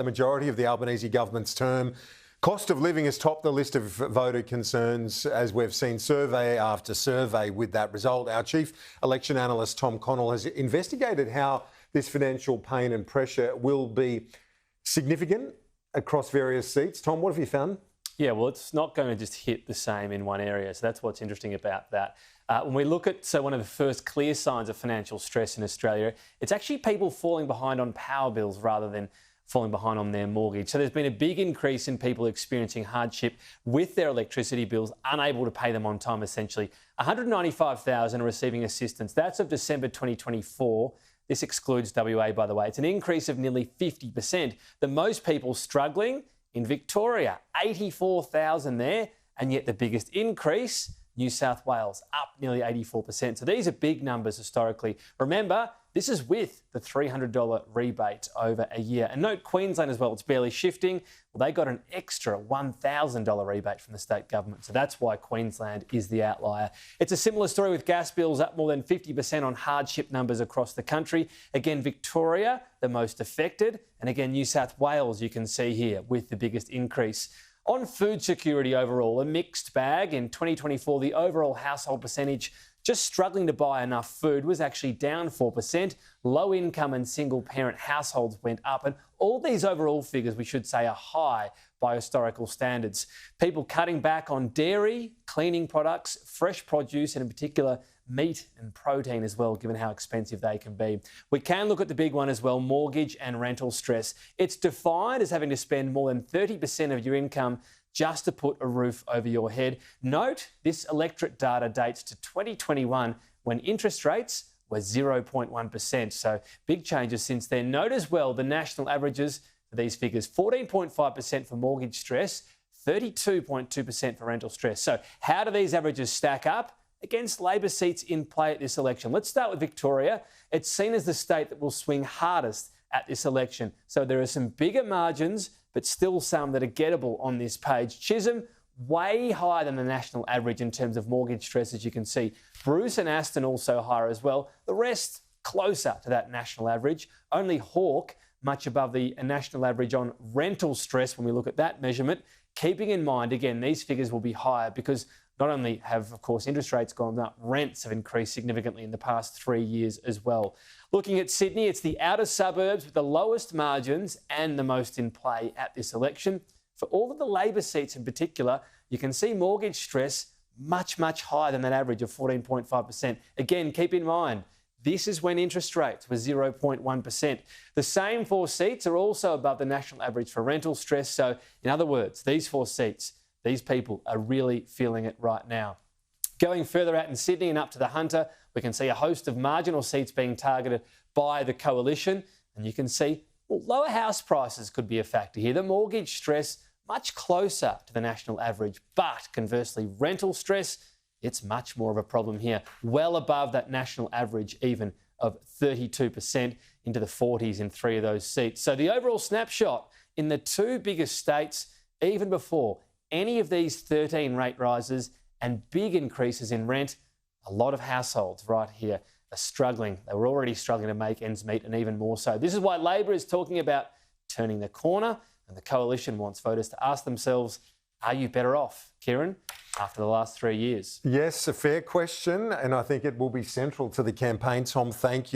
The majority of the Albanese government's term. Cost of living has topped the list of voter concerns, as we've seen survey after survey with that result. Our chief election analyst, Connell, has investigated how this financial pain and pressure will be significant across various seats. Tom, what have you found? Yeah, well, it's not going to just hit the same in one area. So that's what's interesting about that. When we look at, one of the first clear signs of financial stress in Australia, it's actually people falling behind on power bills rather than falling behind on their mortgage. So there's been a big increase in people experiencing hardship with their electricity bills, unable to pay them on time, essentially. 195,000 are receiving assistance. That's of December 2024. This excludes WA, by the way. It's an increase of nearly 50%. The most people struggling in Victoria, 84,000 there, and yet the biggest increase, New South Wales, up nearly 84%. So these are big numbers historically. Remember, this is with the $300 rebate over a year. And note Queensland as well, it's barely shifting. Well, they got an extra $1,000 rebate from the state government. So that's why Queensland is the outlier. It's a similar story with gas bills up more than 50% on hardship numbers across the country. Again, Victoria, the most affected. And again, New South Wales, you can see here, with the biggest increase. On food security overall, a mixed bag. In 2024, the overall household percentage just struggling to buy enough food was actually down 4%. Low income and single parent households went up. And all these overall figures, we should say, are high by historical standards. People cutting back on dairy, cleaning products, fresh produce, and in particular, meat and protein as well, given how expensive they can be. We can look at the big one as well, mortgage and rental stress. It's defined as having to spend more than 30% of your income just to put a roof over your head. Note, this electorate data dates to 2021 when interest rates were 0.1%. So big changes since then. Note as well the national averages for these figures, 14.5% for mortgage stress, 32.2% for rental stress. So how do these averages stack up against Labor seats in play at this election? Let's start with Victoria. It's seen as the state that will swing hardest at this election. So there are some bigger margins, but still some that are gettable on this page. Chisholm, way higher than the national average in terms of mortgage stress, as you can see. Bruce and Aston also higher as well. The rest closer to that national average. Only Hawke much above the national average on rental stress when we look at that measurement. Keeping in mind, again, these figures will be higher because not only have, of course, interest rates gone up, rents have increased significantly in the past 3 years as well. Looking at Sydney, it's the outer suburbs with the lowest margins and the most in play at this election. For all of the Labor seats in particular, you can see mortgage stress much, much higher than that average of 14.5%. Again, keep in mind, this is when interest rates were 0.1%. The same 4 seats are also above the national average for rental stress. So, in other words, these 4 seats, these people are really feeling it right now. Going further out in Sydney and up to the Hunter, we can see a host of marginal seats being targeted by the coalition. And you can see, well, lower house prices could be a factor here. The mortgage stress much closer to the national average. But conversely, rental stress, it's much more of a problem here. Well above that national average even of 32%, into the 40s in 3 of those seats. So the overall snapshot in the 2 biggest states, even before any of these 13 rate rises and big increases in rent, a lot of households right here are struggling. They were already struggling to make ends meet, and even more so. This is why Labor is talking about turning the corner, and the coalition wants voters to ask themselves, are you better off, Kieran, after the last 3 years? Yes, a fair question, and I think it will be central to the campaign. Tom, thank you.